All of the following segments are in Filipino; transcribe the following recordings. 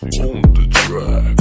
on the track.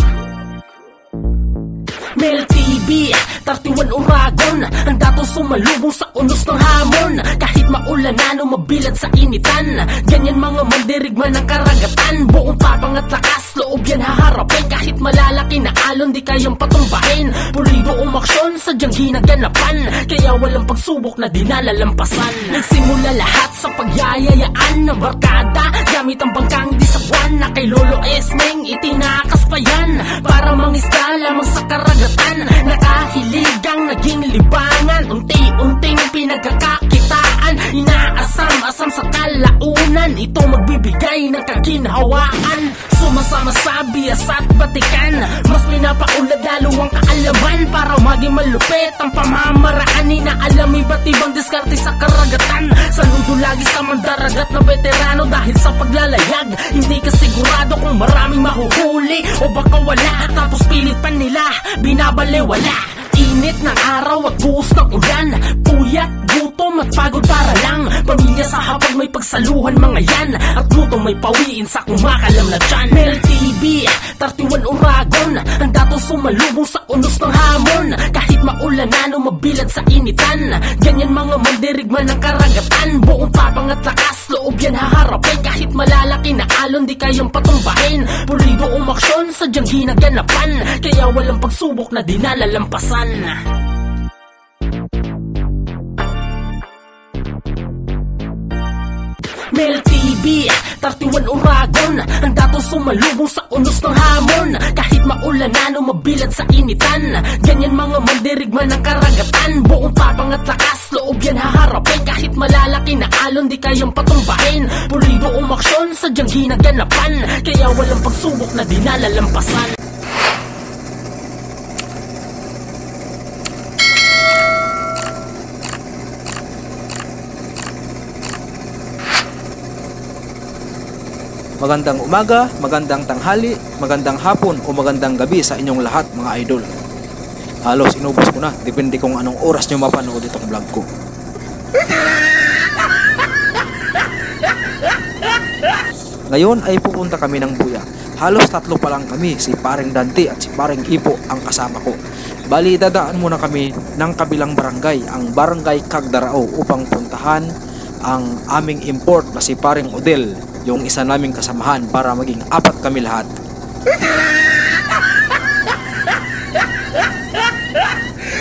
Mel TV, 31 Uragon, ang dato sumalubong sa unos ng hamon. Kahit maulanan o mabilad sa initan, ganyan mga mandirigman ng karagatan. Buong tapang at lakas, loob yan haharapin. Kahit malalaki na alon, di kayang patumbahin. Pulido umaksyon, sadyang ginaganapan. Kaya walang pagsubok na di nalalampasan. Nagsimula lahat sa pagyayayaan ng barkada, gamit ang bangkang disakwan na kay Lolo Esmeng itinakas pa yan. Para mangisda lamang sa karagatan, nakahiligang naging libangan. Unti-unting pinagkakakitaan, inaasam-asam sa kalaunan. Ito magbibigay ng kaginhawaan. Sumasama sa bias at batikan, mas pinapaulad lalo ang kaalaman. Para maging malupit ang pamamaraan, inaalam iba't ibang diskarte sa karagatan. Saludo lagi sa mandaragat na veterano, dahil sa paglalayag hindi ka sigurado kung maraming mahuhuli o baka wala. Tapos pilit pa nila binabalewala. Init ng araw at buhos ng ulan, puyat, gutom at pagod para lang. Pamilya sa hapag may pagsaluhan mga yan, at gutom may pawiin sa kumakalam na tiyan. Mel TV, 31 Uragon, ang dato sumalubong sa unos ng hamon. Kahit maulanan o mabilad sa initan, ganyan mga mandirigman ng karagatan. Buong tapang at lakas, loob yan haharapin. Kahit malalaki na alon, di kayang patumbahin. Pulido umaksyon, sadyang ginaganapan. Kaya walang pagsubok na di nalalampasan. Mel TV, 31 Uragon, ang dato sumalubong sa unos ng hamon. Kahit maulanan o mabilad sa initan, ganyan mga mandirigman ng karagatan. Buong tapang at lakas, loob yan haharapin. Kahit malalaki na alon, di kayang patumbahin. Pulido umaksyon, sadyang ginaganapan. Kaya walang pagsubok na di nalalampasan. Magandang umaga, magandang tanghali, magandang hapon o magandang gabi sa inyong lahat mga idol. Halos inubos ko na, depende kung anong oras nyo mapanood itong vlog ko. Ngayon ay pupunta kami ng Buya. Halos tatlo pa lang kami, si Paring Dante at si Paring Ipo ang kasama ko. Bali dadaan muna kami ng kabilang barangay, ang Barangay Cagdarao, upang puntahan ang aming import na si Paring Odel, yung isa naming kasamahan, para maging apat kami lahat.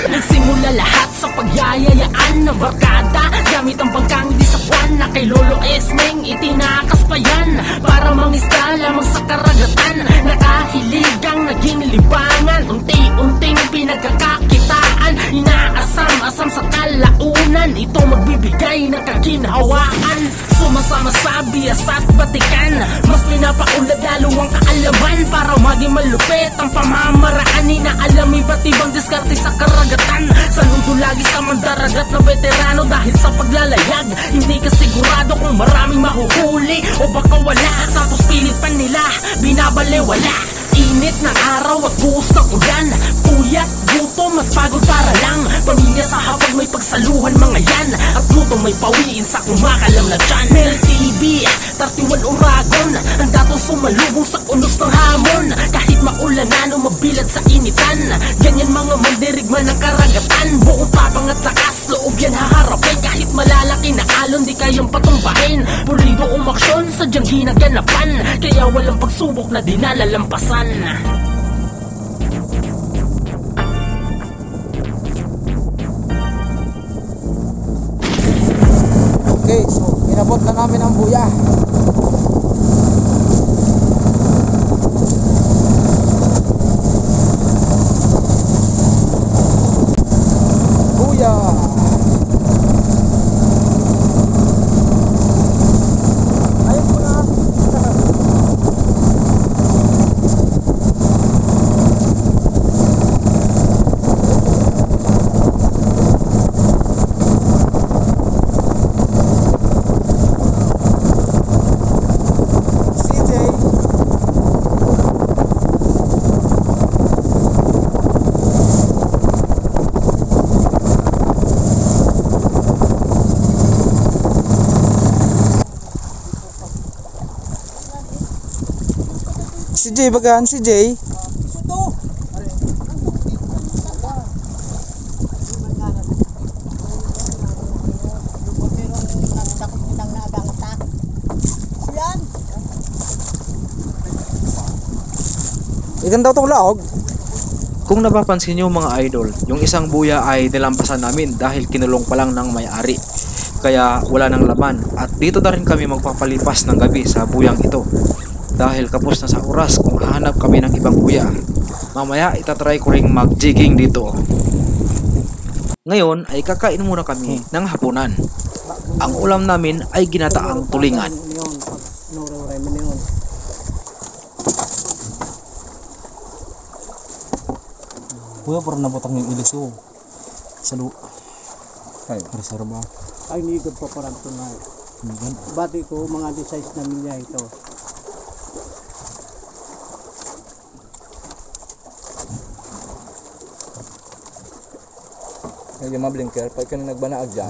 Nagsimula lahat sa pagyayayaan ng barkada, gamit ang bangkang disakwan na kay Lolo Esmeng itinakas pa yan. Para mangisda lamang sa karagatan, nakahiligang naging libangan. Unti-unting pinagkakakitaan, inaasam-asam sa kalaunan. Ito magbibigay ng kaginhawaan. Sumasama sa bias at batikan, mas pinapaulad lalo ang kaalaman. Para maging malupit ang pamamaraan, inaalam iba't ibang diskarte sa karagatan. Saludo lagi sa mandaragat na veterano, dahil sa paglalayag hindi ka sigurado kung maraming mahuhuli o baka wala. Tapos pilit pa nila binabalewala. Init ng araw at buhos ng ulan, puyat, gutom at pagod para lang. Pamilya sa hapag may pagsaluhan mga yan, at gutom may pawiin sa kumakalam na tiyan. Mel TV, 31 Uragon, ang dato sumalubong sa unos ng hamon. Kahit maulanan o mabilad sa initan, ganyan mga mandirigman ng karagatan. Buong tapang at lakas, loob yan haharapin. Kahit malalaki na alon, di kayang patumbahin. Pulido umaksyon, sadyang ginaganapan. Kaya walang pagsubok na di nalalampasan. Okay, so inabot na namin ang Buya. Buya. Ayun po na. Jay bagaan, si Jay. Ikan daw tong laog. Kung napapansin nyo mga idol, yung isang buya ay nilampasan namin dahil kinulong pa lang ng may-ari. Kaya wala nang laman at dito na rin kami magpapalipas ng gabi sa buyang ito. Dahil kapos na sa oras kung hahanap kami ng ibang buya. Mamaya itatry ko ring mag-jigging dito. Ngayon ay kakain muna kami ng hapunan. Ang ulam namin ay ginataang tulingan. Kuya, parang nabutang yung ilis ko. Sa reserva. Ay, nigod pa parang tunay. Bati ko, mga size na milya ito. Medyo mablinker, pag ka na nagbanaag dyan.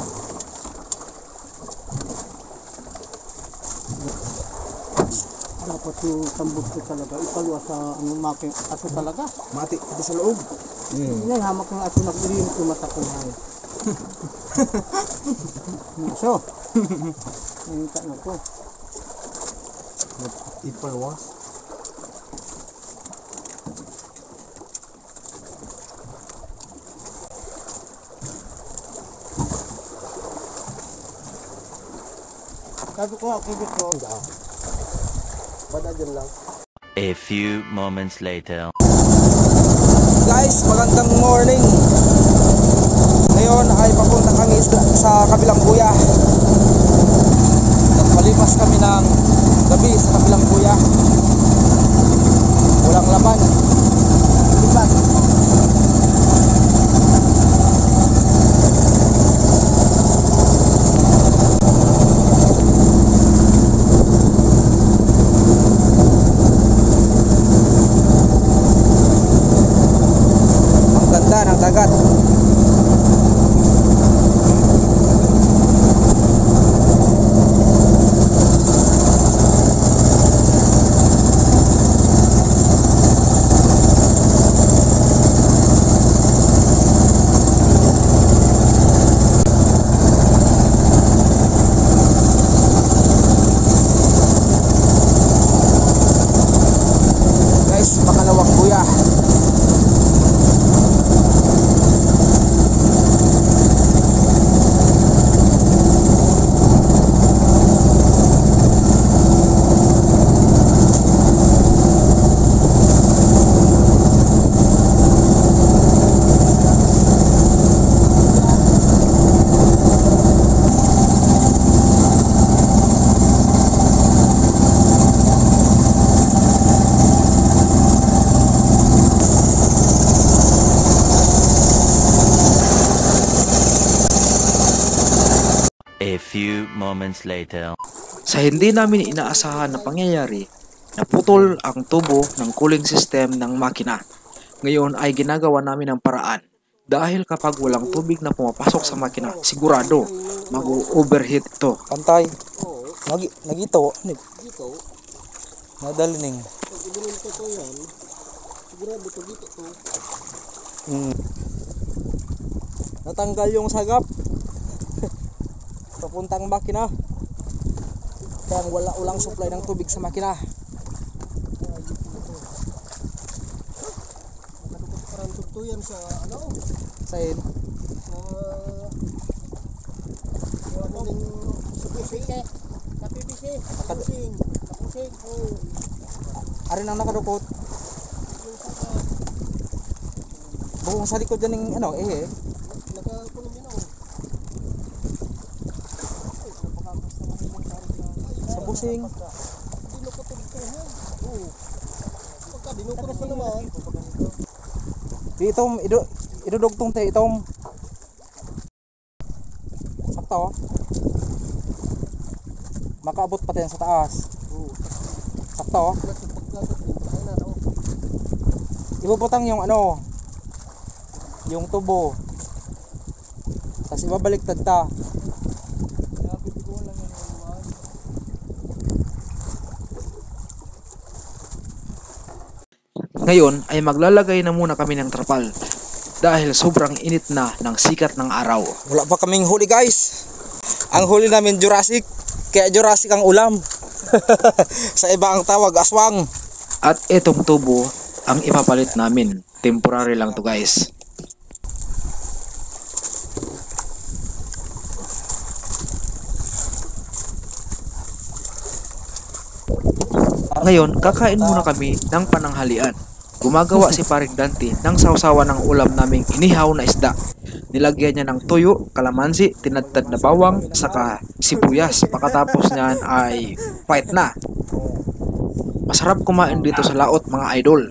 Dapat yung tambot ko talaga, ipalwa sa making aso talaga. Mati, ito sa loob. Yan, hamak ng aso na kuliin ko matakuhan. So, nangita na ko. Ipalwas. Sabi ko, kibit ko. Bada dyan lang. A few moments later. Guys, magandang morning. Ngayon ay papunta kami sa kabilang buya. Nagpalipas kami ng gabi sa kabilang buya. Walang laman. Lipat. Ng dagat. Guys, makalawang buya. A few moments later. Sa hindi namin inaasahan na pangyayari, naputol ang tubo ng cooling system ng makina. Ngayon ay ginagawa namin ng paraan. Dahil kapag walang tubig na pumapasok sa makina, sigurado mag-overheat ito. Pantay. Nagito. Nadalining. Pag ibulong ko yan, sigurado ito dito to. Natanggal yung sagap. Papuntang makina. Kaya walang supply ng tubig sa makina. Parang tutuyan sa ano? Sain. Sa PPC. Kapusing. Ari nang nakadukot. Buong sa likod dyan ng ano, Nakakulong din ako. sa busing. Dinukot ito. Oo. Pagka dinukot mo naman. Itom, idudugtong te, itom. Sakto. Makaabot pa din sa taas. Sakto. Ibubutang yung ano, yung tubo. Tapos ibabaliktad ta. Ngayon ay maglalagay na muna kami ng trapal dahil sobrang init na ng sikat ng araw. Wala pa kaming huli guys. Ang huli namin Jurassic, kaya Jurassic ang ulam. Sa iba ang tawag aswang. At itong tubo ang ipapalit namin. Temporary lang to guys. Ngayon, kakain muna kami ng pananghalian. Gumagawa si Paring Dante ng sausawan ng ulam naming inihaw na isda. Nilagyan niya ng tuyo, kalamansi, tinadtad na bawang, saka sibuyas. Pagkatapos niyan ay fight na. Masarap kumain dito sa laot mga idol.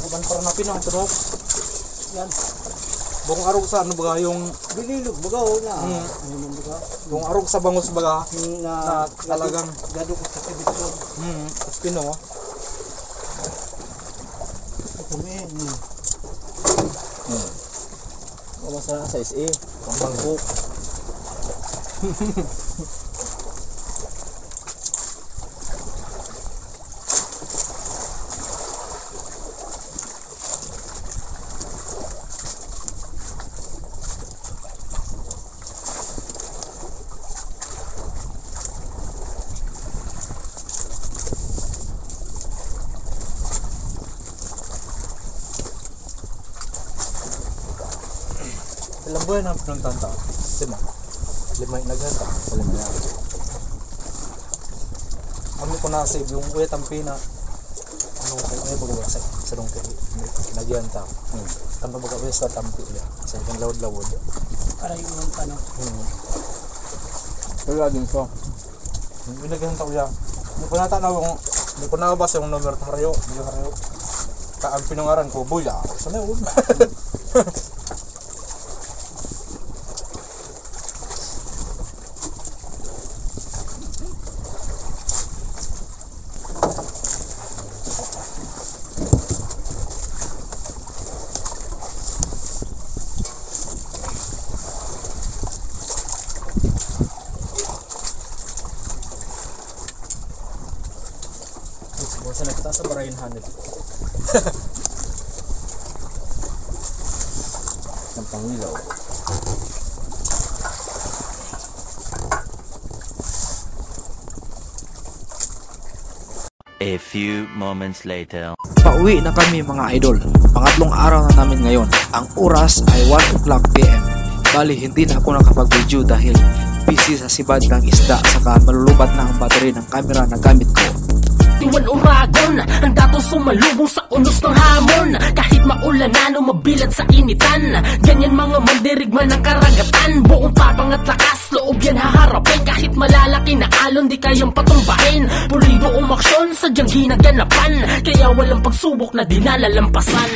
Bukan pernah pinang terus. Yan. Bung arog sa ano baga yung Bililog, bagaw na. bung arog sa bangus baga Na talagang gado ko sa kibitog. pino. Kumain. Wala sa SE, pambangkok. Ilang buwan na pinagtanta? 5 yung naghanta. 5 yan. Ano ko na-save yung Kuya Tampina. Ano ko baga sa dong naghanta. Tanpa baga Kuya sa Tampi niya. Sa itong lawad-lawad. Para yung ano. Kaya din so. Yung naghanta ko yan. Hindi ko nakabasa yung numero Haryo. Hindi Haryo. Ang pinangaran ko, Buya. Sana yun. Sana kita sa barayin hanit. Ng pangilaw. A few moments later. Pauwi na kami mga idol. Pangatlong araw na namin ngayon. Ang oras ay 1 o'clock PM. Bali hindi na ako nakapag-video dahil busy sa sibad ng isda saka malulubat na ang battery ng camera na gamit ko. Tiwan uragon, ang datong sumalubong sa unos ng hamon. Kahit maulanan o mabilad sa initan, ganyan mga mandirigman ng karagatan. Buong tapang at lakas, loob yan haharapin. Kahit malalaki na alon, di kayang patumbahin. Pulido umaksyon, sadyang ginaganapan. Kaya walang pagsubok na dinalalampasan.